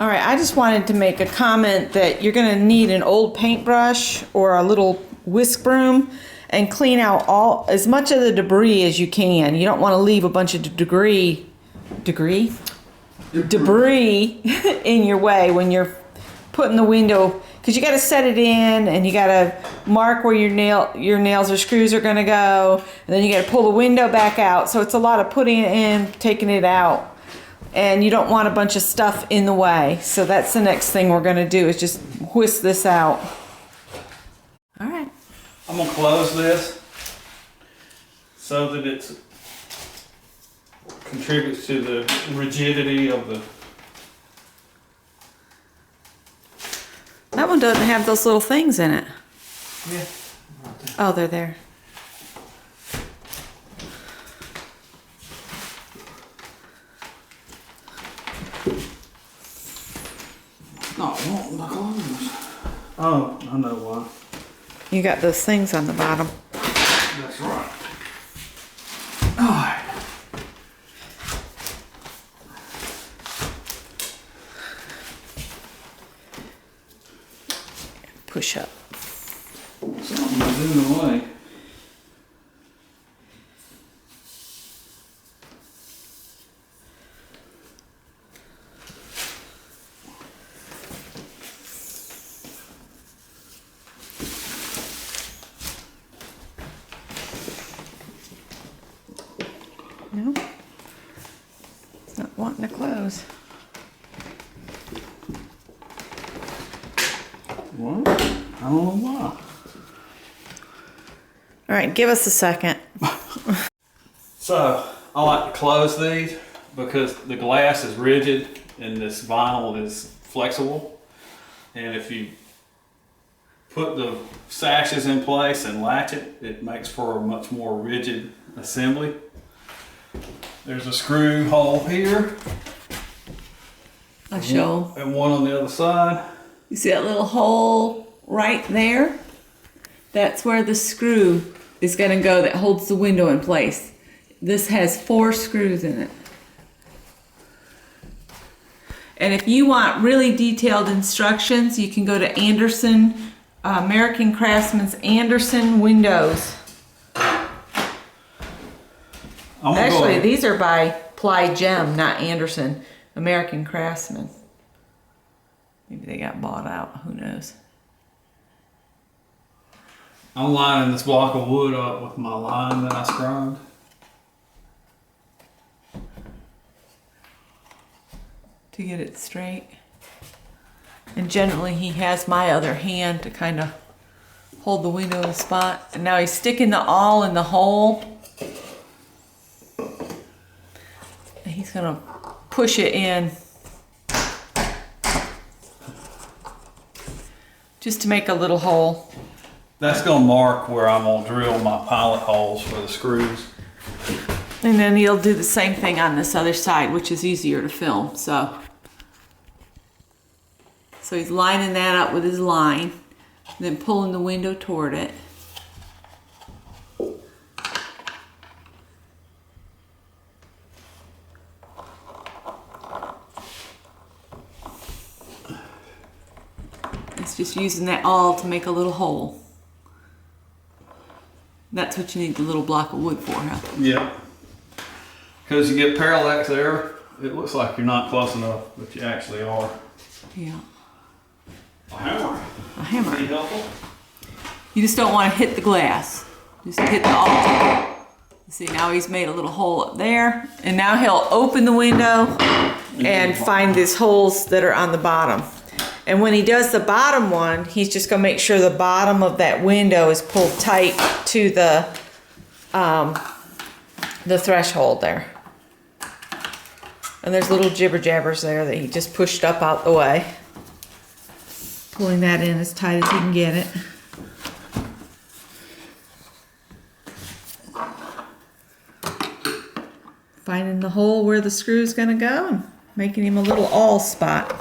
All right, I just wanted to make a comment that you're going to need an old paintbrush or a little whisk broom and clean out as much of the debris as you can. You don't want to leave a bunch of debris in your way when you're putting the window, because you got to set it in and you got to mark where your nails or screws are going to go, and then you got to pull the window back out. So it's a lot of putting it in, taking it out. And you don't want a bunch of stuff in the way. So that's the next thing we're going to do, is just whisk this out. All right. I'm going to close this so that it contributes to the rigidity of the... That one doesn't have those little things in it. Yeah. Right there. Oh, they're there. Not wanting to close. Oh, I know why. You got those things on the bottom. That's right. Alright. Push up. Something's in the way. No, it's not wanting to close. What? I don't know why. All right, give us a second. So, I like to close these because the glass is rigid and this vinyl is flexible. And if you put the sashes in place and latch it, it makes for a much more rigid assembly. There's a screw hole here. I'll show. And one on the other side. You see that little hole right there? That's where the screw is going to go that holds the window in place. This has 4 screws in it. And if you want really detailed instructions, you can go to Anderson, American Craftsman's Anderson Windows. Actually, these are by Ply Gem, not Anderson. American Craftsman. Maybe they got bought out. Who knows? I'm lining this block of wood up with my line that I scribed. To get it straight. And generally he has my other hand to kind of hold the window in spot. And now he's sticking the awl in the hole. And he's gonna push it in just to make a little hole. That's gonna mark where I'm gonna drill my pilot holes for the screws. And then he'll do the same thing on this other side, which is easier to film. So he's lining that up with his line, then pulling the window toward it. It's just using that awl to make a little hole. That's what you need the little block of wood for, huh? Yeah. Because you get parallax there, it looks like you're not close enough, but you actually are. Yeah. A hammer. A hammer. Be helpful? You just don't want to hit the glass. Just hit the awl. See, now he's made a little hole up there. And now he'll open the window and find these holes that are on the bottom. And when he does the bottom one, he's just gonna make sure the bottom of that window is pulled tight to the threshold there. And there's little jibber jabbers there that he just pushed up out the way. Pulling that in as tight as he can get it. Finding the hole where the screw's gonna go and making him a little awl spot.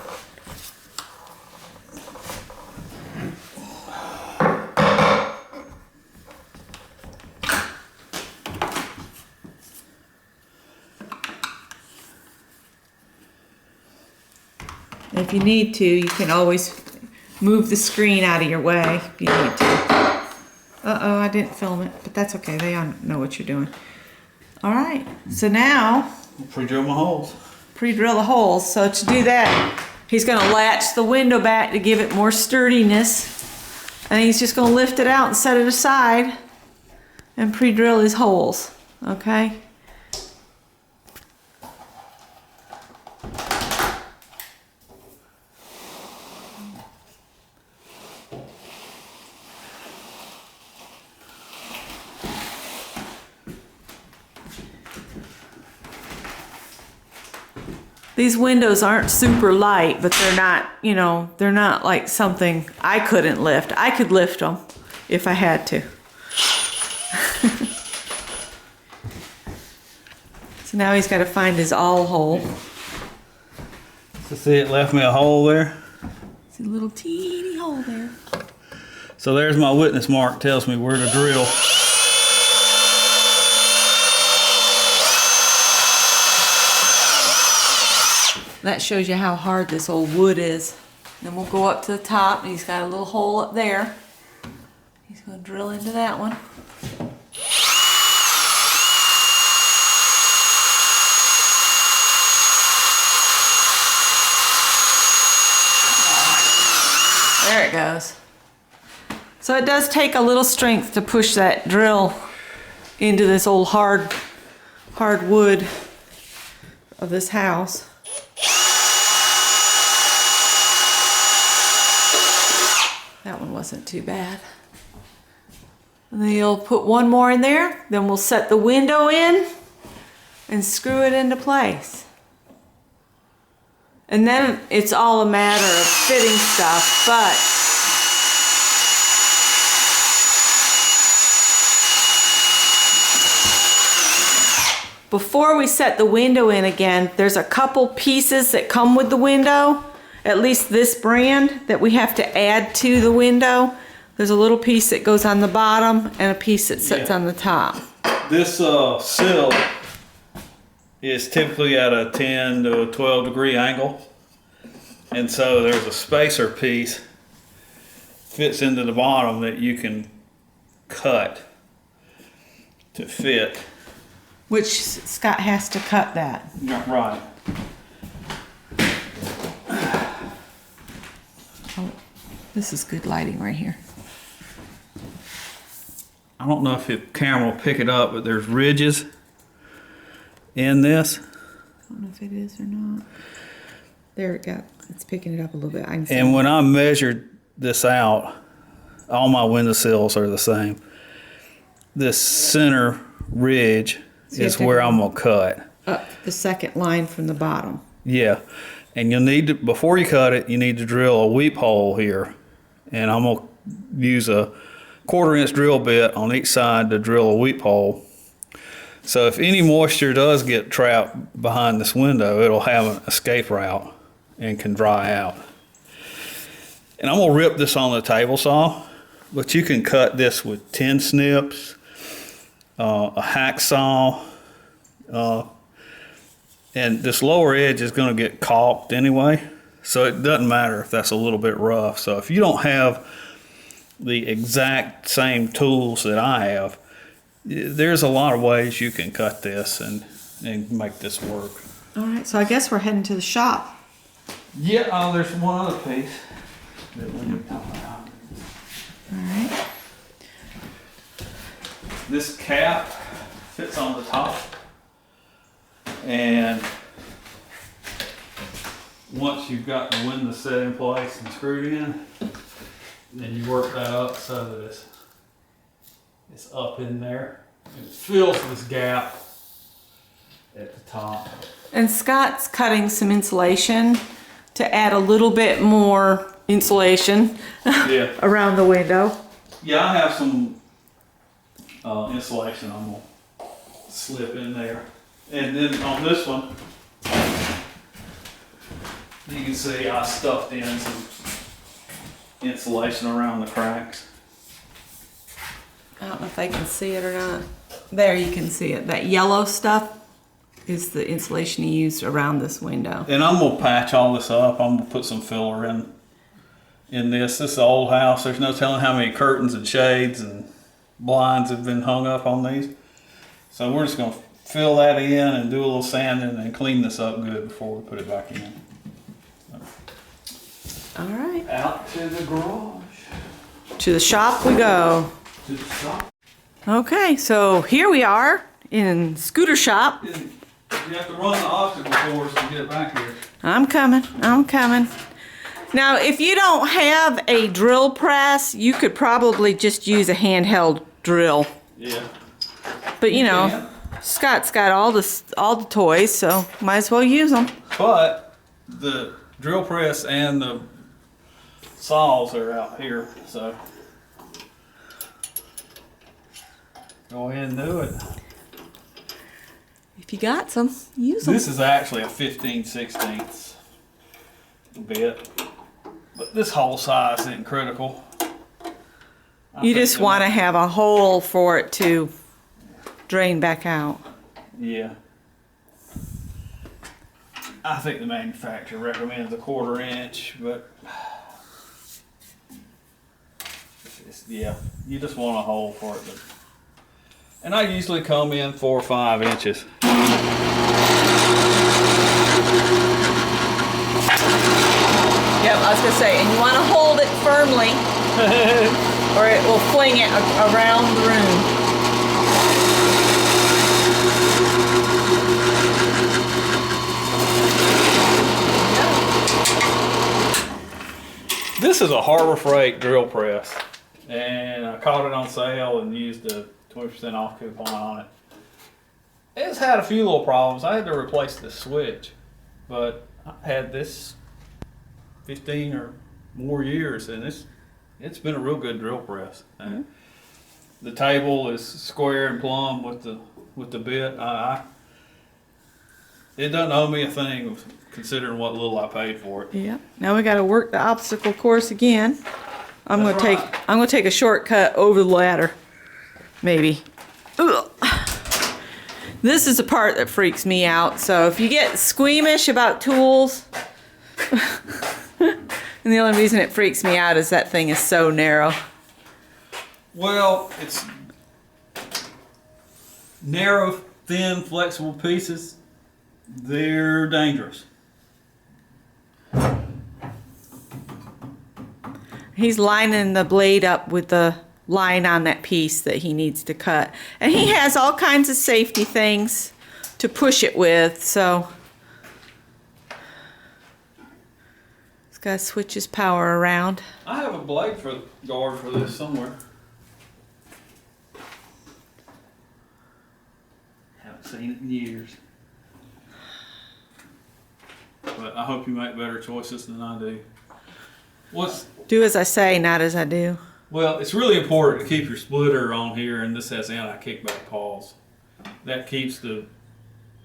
And if you need to, you can always move the screen out of your way if you need to. Uh-oh, I didn't film it, but that's okay. They know what you're doing. All right, so now... Pre-drill my holes. Pre-drill the holes. So to do that, he's going to latch the window back to give it more sturdiness. And he's just going to lift it out and set it aside and pre-drill his holes, okay? These windows aren't super light, but they're not, you know, they're not like something I couldn't lift. I could lift them if I had to. So now he's got to find his awl hole. So see, it left me a hole there. It's a little teeny hole there. So there's my witness mark, tells me where to drill. That shows you how hard this old wood is. Then we'll go up to the top, and he's got a little hole up there. He's going to drill into that one. There it goes. So it does take a little strength to push that drill into this old hard wood of this house. That one wasn't too bad. And then you'll put one more in there, then we'll set the window in and screw it into place. And then it's all a matter of fitting stuff, but before we set the window in again, there's a couple pieces that come with the window, at least this brand, that we have to add to the window. There's a little piece that goes on the bottom and a piece that sits on the top. This sill is typically at a 10 to 12 degree angle. And so there's a spacer piece fits into the bottom that you can cut to fit. Which Scott has to cut that. Right. Oh, this is good lighting right here. I don't know if the camera will pick it up, but there's ridges in this. I don't know if it is or not. There it go. It's picking it up a little bit. I can see And when I measured this out, all my windowsills are the same. This center ridge is where I'm gonna cut. Up the second line from the bottom. Yeah, and you'll need to, before you cut it, you need to drill a weep hole here. And I'm gonna use a 1/4 inch drill bit on each side to drill a weep hole. So if any moisture does get trapped behind this window, it'll have an escape route and can dry out. And I'm gonna rip this on the table saw, but you can cut this with 10 snips, a hacksaw, and this lower edge is gonna get caulked anyway, so it doesn't matter if that's a little bit rough. So if you don't have the exact same tools that I have, there's a lot of ways you can cut this and make this work. All right, so I guess we're heading to the shop. Yeah, there's one other piece that we need to talk about. All right. This cap fits on the top, and once you've got the window set in place and screwed in, then you work that up so that it's up in there. And it fills this gap at the top. And Scott's cutting some insulation to add a little bit more insulation Yeah. around the window. Yeah, I have some insulation I'm gonna slip in there. And then on this one, you can see I stuffed in some insulation around the cracks. I don't know if they can see it or not. There, you can see it. That yellow stuff. is the insulation he used around this window. And I'm gonna patch all this up. I'm gonna put some filler in this. This is an old house. There's no telling how many curtains and shades and blinds have been hung up on these. So we're just gonna fill that in and do a little sanding and clean this up good before we put it back in. All right. Out to the garage. To the shop we go. To the shop. Okay, so here we are in scooter shop. You have to run the obstacle course to get back here. I'm coming. Now, if you don't have a drill press, you could probably just use a handheld drill. Yeah. But you know, Scott's got all the toys, so might as well use them. But the drill press and the saws are out here, so go ahead and do it. If you got some, use them. This is actually a 15/16 bit, but this hole size isn't critical. You just want to have a hole for it to drain back out. Yeah. I think the manufacturer recommends a 1/4 inch, but yeah, you just want a hole for it. And I usually come in 4 or 5 inches. Yep, I was gonna say, and you want to hold it firmly, or it will fling it around the room. This is a Harbor Freight drill press, and I caught it on sale and used a 20% off coupon on it. It's had a few little problems. I had to replace the switch, but I've had this 15 or more years, and it's been a real good drill press. And the table is square and plumb with the bit. It doesn't owe me a thing, considering what little I paid for it. Yeah. Now we got to work the obstacle course again. I'm That's gonna right. I'm gonna take a shortcut over the ladder, maybe. Ugh. This is the part that freaks me out. So if you get squeamish about tools, and the only reason it freaks me out is that thing is so narrow. Well, it's narrow, thin, flexible pieces. They're dangerous. He's lining the blade up with the line on that piece that he needs to cut. And he has all kinds of safety things to push it with, so he's got to switch his power around. I have a blade for guard for this somewhere. Haven't seen it in years. But I hope you make better choices than I do. Do as I say, not as I do. Well, it's really important to keep your splitter on here, and this has anti-kickback paws. That keeps the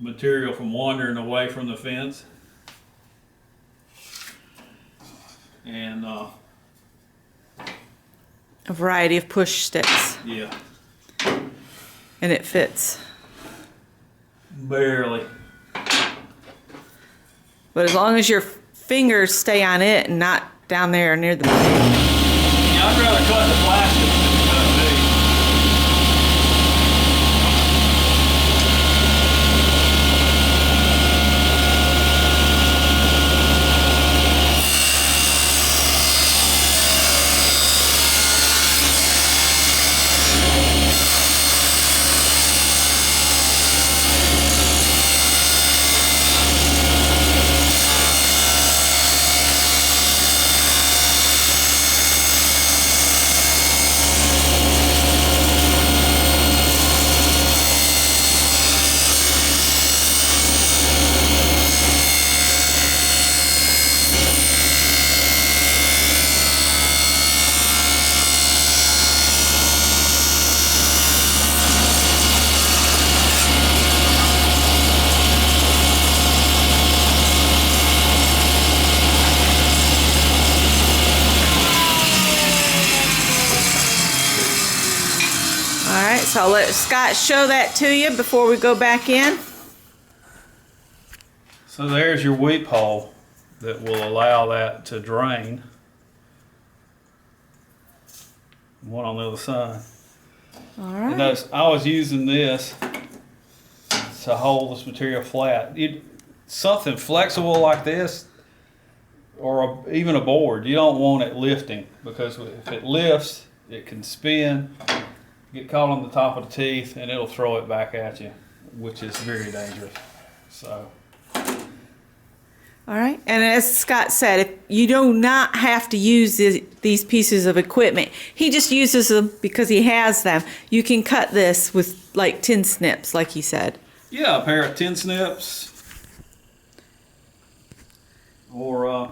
material from wandering away from the fence. And A variety of push sticks, yeah, and it fits. barely. But as long as your fingers stay on it and not down there near the blade. Yeah, I'd rather cut the plastic than cut these. All right, so I'll let Scott show that to you before we go back in. So there's your weep hole that will allow that to drain. One on the other side. All right. And notice I was using this to hold this material flat. Something flexible like this, or even a board, you don't want it lifting, because if it lifts, it can spin, get caught on the top of the teeth, and it'll throw it back at you, which is very dangerous. So. All right. And as Scott said, if you do not have to use these pieces of equipment, he just uses them because he has them. You can cut this with like tin snips, like he said. Yeah, a pair of tin snips, or a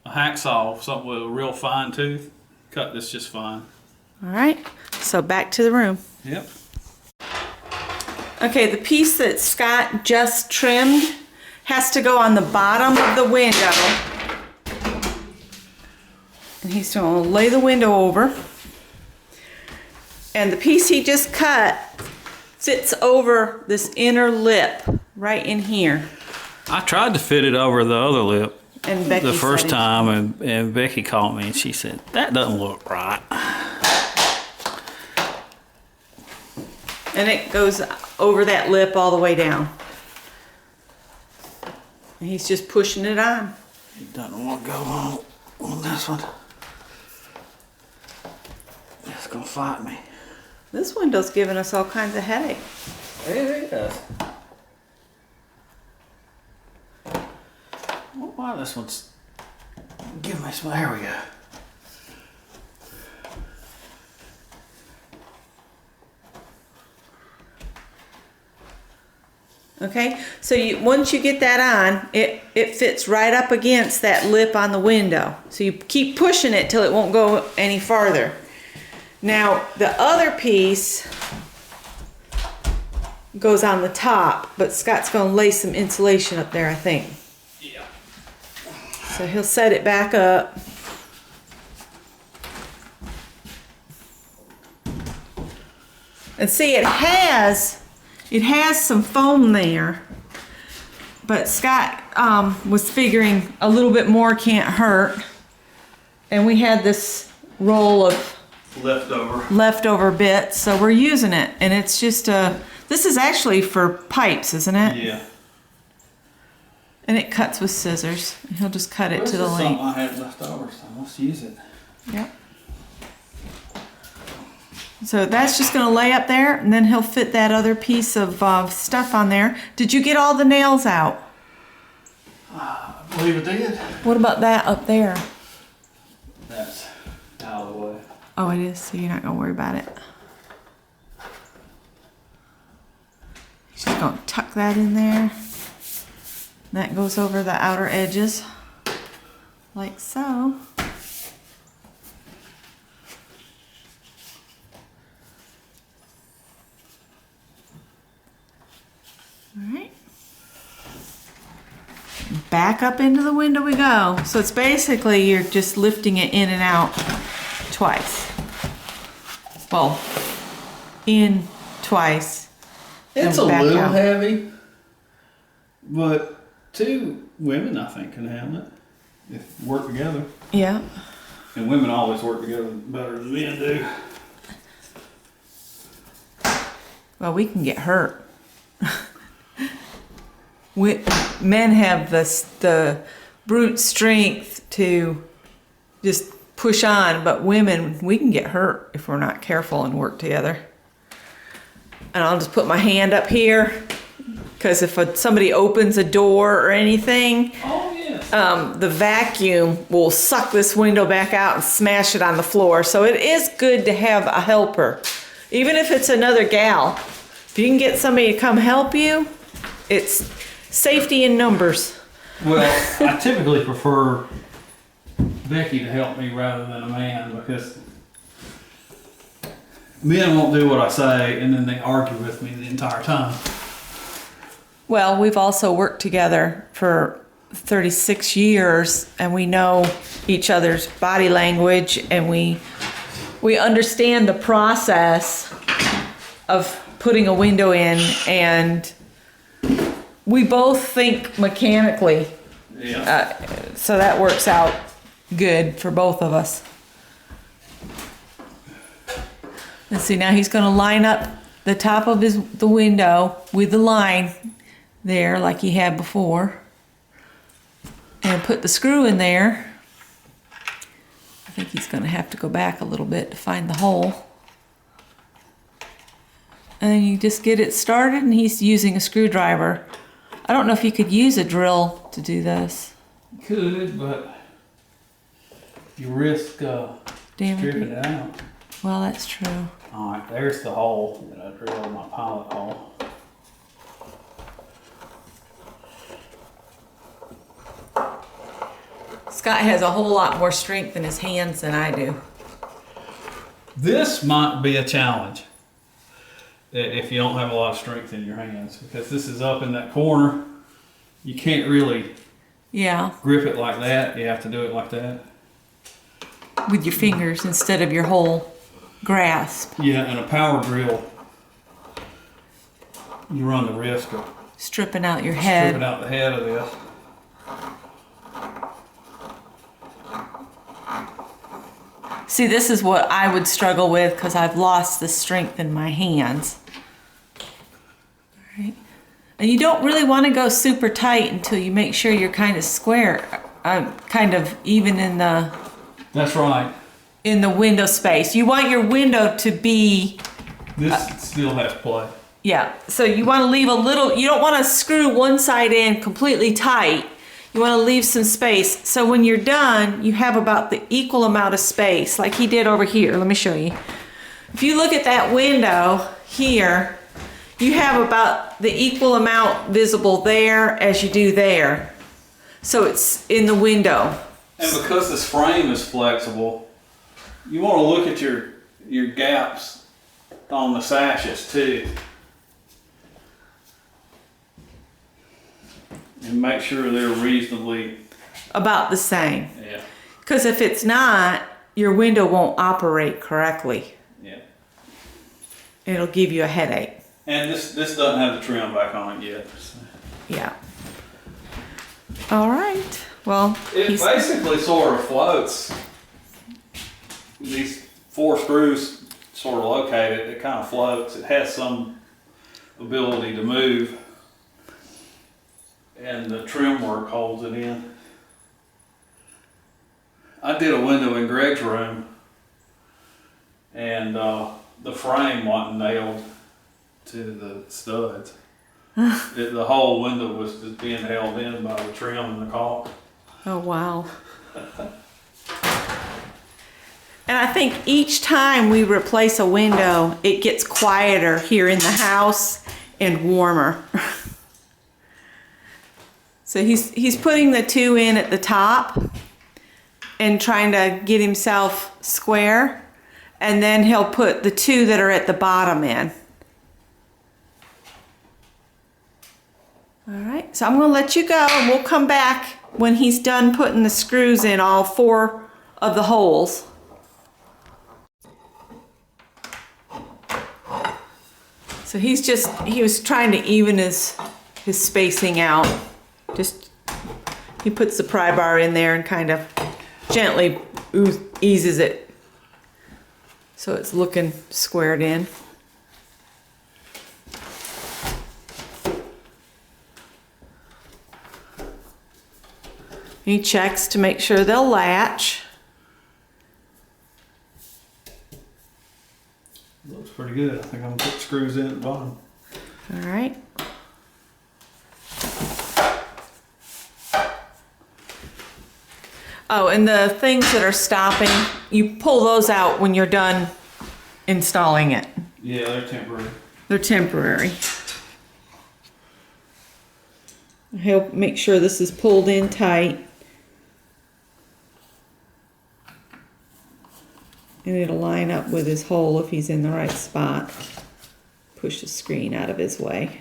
hacksaw, something with a real fine tooth. Cut this just fine. All right. So back to the room. Yep. Okay, the piece that Scott just trimmed has to go on the bottom of the window. And he's going to lay the window over. And the piece he just cut fits over this inner lip right in here. I tried to fit it over the other lip And Becky the first said time, and Becky called me and she said, that doesn't look right. And it goes over that lip all the way down. And he's just pushing it on. It doesn't want to go on this one. It's going to fight me. This window's giving us all kinds of headache. It is. Why this one's giving me some, there we go. Okay, so once you get that on, it fits right up against that lip on the window. So you keep pushing it till it won't go any farther. Now, the other piece goes on the top, but Scott's going to lay some insulation up there, I think. Yeah. So he'll set it back up. And see, it has some foam there, but Scott was figuring a little bit more can't hurt. And we had this roll of leftover bits, so we're using it. And it's just this is actually for pipes, isn't it? Yeah. And it cuts with scissors. He'll just cut it to the length. I had left over, so let's use it. Yep. So that's just going to lay up there, and then he'll fit that other piece of stuff on there. Did you get all the nails out? I believe it did. What about that up there? That's out of the way. Oh, it is, so you're not going to worry about it. He's just going to tuck that in there. That goes over the outer edges, like so. Alright. Back up into the window we go. So it's basically you're just lifting it in and out twice. Well, in twice. It's a and back little out. heavy, but two women I think can handle it if we work together. Yeah. And women always work together better than men do. Well, we can get hurt. Men have the brute strength to just push on, but women, we can get hurt if we're not careful and work together. And I'll just put my hand up here, because if somebody opens a door or anything, Oh yes. the vacuum will suck this window back out and smash it on the floor. So it is good to have a helper, even if it's another gal. If you can get somebody to come help you, it's safety in numbers. Well, I typically prefer Becky to help me rather than a man, because men won't do what I say and then they argue with me the entire time. Well, we've also worked together for 36 years, and we know each other's body language, and we understand the process of putting a window in and we both think mechanically, Yeah. so that works out good for both of us. Let's see, now he's going to line up the top of the window with the line there like he had before, and put the screw in there. I think he's going to have to go back a little bit to find the hole. And then you just get it started, and he's using a screwdriver. I don't know if you could use a drill to do this. Could, but you risk stripping it out. Well, that's true. All right, there's the hole that I drilled my pilot hole. Scott has a whole lot more strength in his hands than I do. This might be a challenge if you don't have a lot of strength in your hands, because this is up in that corner. You can't really grip it like that. You have to do it like that. With your fingers instead of your whole grasp. Yeah, and a power drill, you run the risk of Stripping out your head. stripping out the head of this. See, this is what I would struggle with because I've lost the strength in my hands. All right. And you don't really want to go super tight until you make sure you're kind of square, kind of even in the... That's right. In the window space. You want your window to be... This still has play. Yeah, so you want to leave a little, you don't want to screw one side in completely tight. You want to leave some space. So when you're done, you have about the equal amount of space, like he did over here. Let me show you. If you look at that window here, you have about the equal amount visible there as you do there. So it's in the window. And because this frame is flexible, you want to look at your gaps on the sashes too. And make sure they're reasonably... About the same. Yeah. Because if it's not, your window won't operate correctly. Yeah. It'll give you a headache. And this doesn't have the trim back on it yet. So. Yeah. All right. Well, It basically sort of floats. These 4 screws sort of located, it kind of floats. It has some ability to move. And the trim work holds it in. I did a window in Greg's room, and the frame wasn't nailed to the studs. The whole window was just being held in by the trim and the caulk. oh wow. And I think each time we replace a window, it gets quieter here in the house and warmer. So he's putting the 2 in at the top and trying to get himself square, and then he'll put the 2 that are at the bottom in. All right, so I'm going to let you go, and we'll come back when he's done putting the screws in all 4 of the holes. So he was trying to even his spacing out. Just, he puts the pry bar in there and kind of gently eases it so it's looking squared in. He checks to make sure they'll latch. Looks pretty good. I think I'm gonna put screws in at the bottom. All right. Oh, and the things that are stopping, you pull those out when you're done installing it. Yeah, they're temporary. They're temporary. He'll make sure this is pulled in tight. And it'll line up with his hole if he's in the right spot. Push the screen out of his way.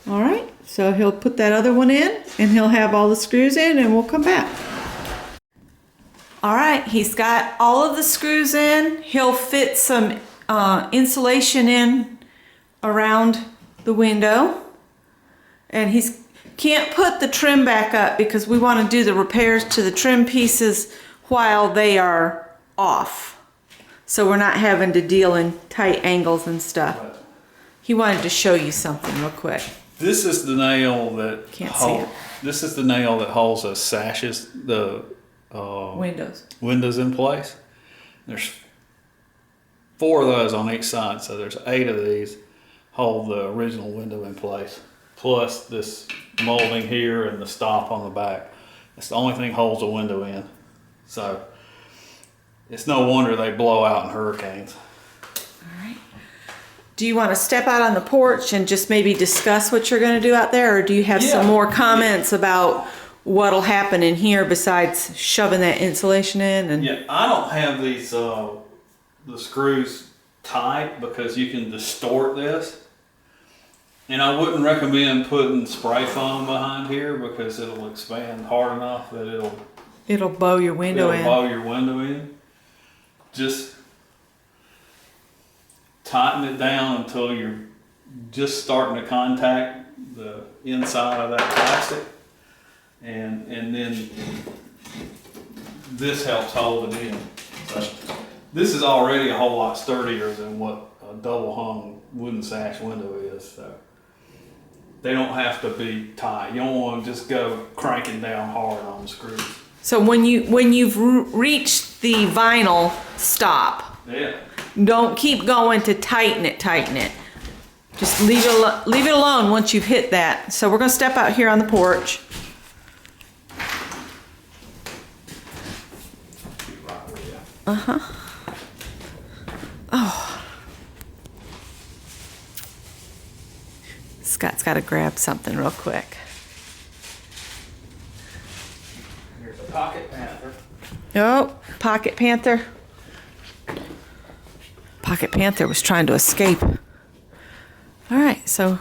All right, so he'll put that other one in and he'll have all the screws in and we'll come back. All right, he's got all of the screws in. He'll fit some insulation in around the window. And he's can't put the trim back up because we want to do the repairs to the trim pieces while they are off. So we're not having to deal in tight angles and stuff. Right. He wanted to show you something real quick. This is the nail that Can't see it. This is the nail that holds the sashes, the windows in place. There's 4 of those on each side, so there's 8 of these hold the original window in place. Plus this molding here and the stop on the back. It's the only thing holds the window in. So it's no wonder they blow out in hurricanes. All right. Do you want to step out on the porch and just maybe discuss what you're going to do out there, or do you have some more comments about what'll happen in here besides shoving that insulation in? And yeah, I don't have these the screws tight because you can distort this. And I wouldn't recommend putting spray foam behind here because it'll expand hard enough that it'll bow your window in. Just tighten it down until you're just starting to contact the inside of that plastic. And then this helps hold it in. So this is already a whole lot sturdier than what a double hung wooden sash window is. So they don't have to be tight. You don't want to just go cranking down hard on the screws. So when you've reached the vinyl stop, don't keep going to tighten it. Just leave it alone once you've hit that. So we're going to step out here on the porch. Oh. Scott's got to grab something real quick. Here's a Pocket Panther. Oh, Pocket Panther. Pocket Panther was trying to escape. All right, so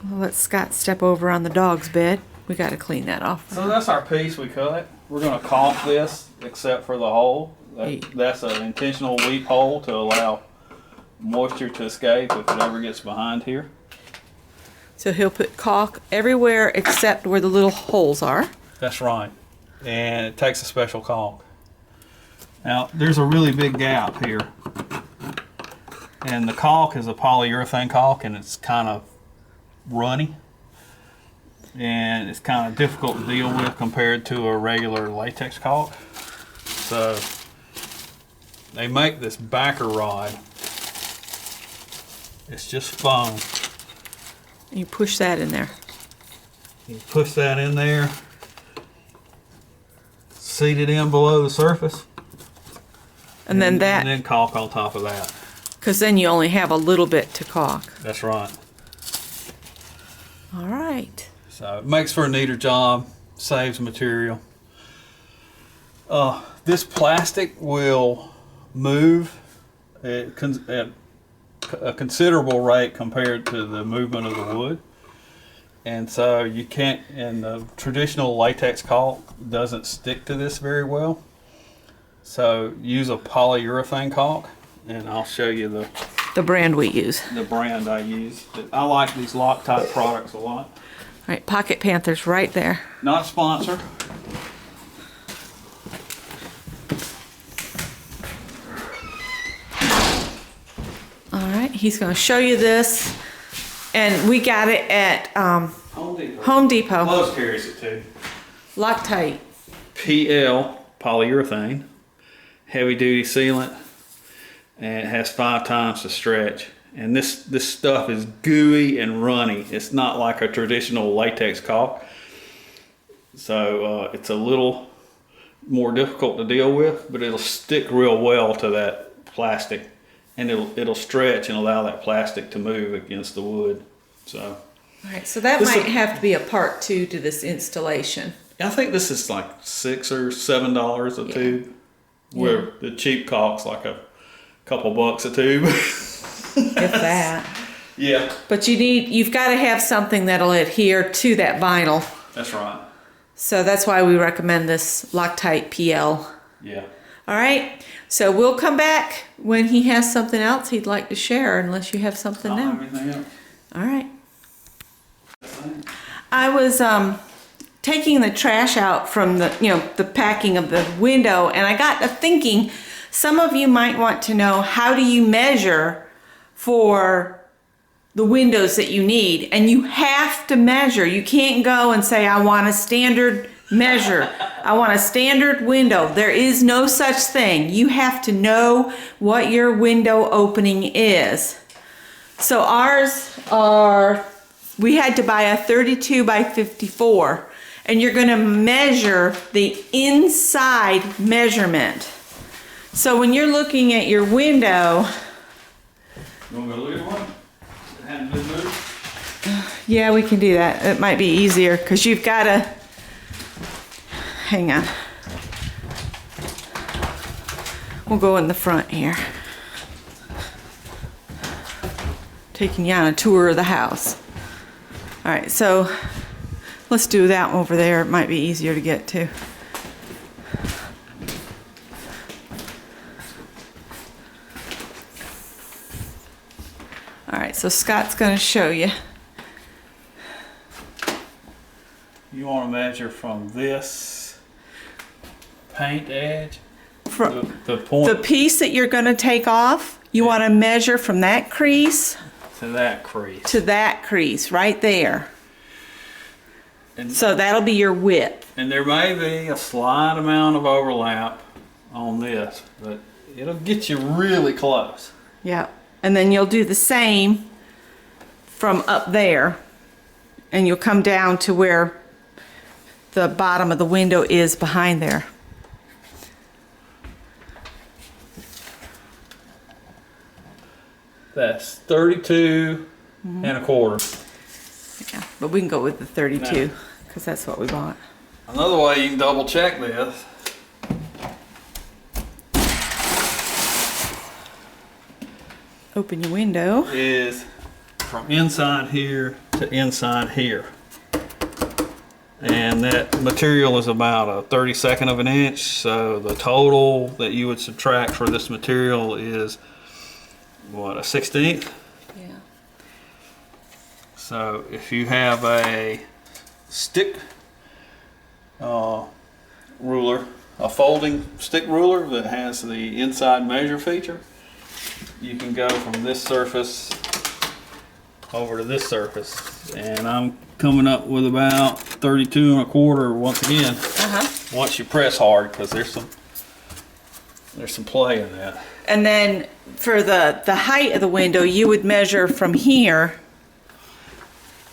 we'll let Scott step over on the dog's bed. We got to clean that off. So that's our piece we cut. We're going to caulk this except for the hole. That's an intentional weep hole to allow moisture to escape if it ever gets behind here. So he'll put caulk everywhere except where the little holes are. That's right. And it takes a special caulk. Now, there's a really big gap here. And the caulk is a polyurethane caulk, and it's kind of runny. And it's kind of difficult to deal with compared to a regular latex caulk. So they make this backer rod. It's just foam. You push that in there. You push that in there, seat it in below the surface, and then caulk on top of that. Because then you only have a little bit to caulk. That's right. All right. So it makes for a neater job, saves material. This plastic will move at a considerable rate compared to the movement of the wood. And so you can't, and the traditional latex caulk doesn't stick to this very well. So use a polyurethane caulk, and I'll show you the brand we use. The brand I use. I like these Loctite products a lot. All right, Pocket Panther's right there. Not a sponsor. All right, he's going to show you this, and we got it at Home Depot. Lowe's carries it too. Loctite. PL polyurethane, heavy duty sealant, and it has 5 times the stretch. And this stuff is gooey and runny. It's not like a traditional latex caulk. So it's a little more difficult to deal with, but it'll stick real well to that plastic, and it'll stretch and allow that plastic to move against the wood. So. All right, so that might have to be a part 2 to this installation. I think this is like $6 or $7 a tube, where the cheap caulk's like a couple bucks a tube. If that. Yeah, But you've got to have something that'll adhere to that vinyl. that's right. So that's why we recommend this Loctite PL. Yeah. All right. So we'll come back when he has something else he'd like to share, unless you have something I don't now. have anything else. All right. I was taking the trash out from the packing of the window, and I got to thinking, some of you might want to know, how do you measure for the windows that you need? And you have to measure. You can't go and say, I want a standard measure. I want a standard window. There is no such thing. You have to know what your window opening is. So ours are, we had to buy a 32 by 54, and you're going to measure the inside measurement. So when you're looking at your window, You want to go look at one? It hadn't been moved? yeah, we can do that. It might be easier because you've got to, hang on. We'll go in the front here. Taking you on a tour of the house. All right, so let's do that one over there. It might be easier to get to. All right, so Scott's going to show you. You want to measure from this paint edge, From the point the piece that you're going to take off, you want to measure from that crease to that crease. to that crease right there. And, So that'll be your width. and there may be a slight amount of overlap on this, but it'll get you really close. Yeah. And then you'll do the same from up there, and you'll come down to where the bottom of the window is behind there. That's 32 and a quarter. Yeah, but we can go with the 32 No. because that's what we bought. Another way you can double check this Open your window. is from inside here to inside here. And that material is about a 32nd of an inch, so the total that you would subtract for this material is, what, a 16th? Yeah. So if you have a stick ruler, a folding stick ruler that has the inside measure feature, you can go from this surface over to this surface, and I'm coming up with about 32 and a quarter once again. Once you press hard, because there's some play in that. And then for the height of the window, you would measure from here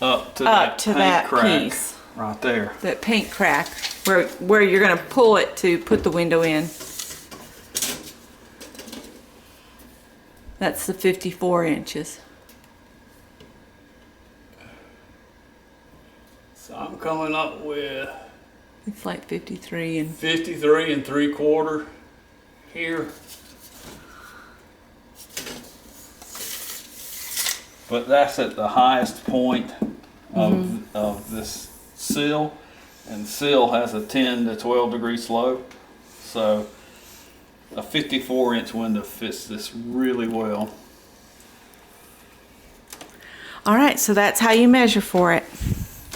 Up to up to paint that crack piece, right there. that paint crack, where you're going to pull it to put the window in. That's the 54 inches. So I'm coming up with It's like 53 and 53 and 3/4 here. But that's at the highest point of this sill, and the sill has a 10 to 12 degree slope. So a 54-inch window fits this really well. all right, so that's how you measure for it.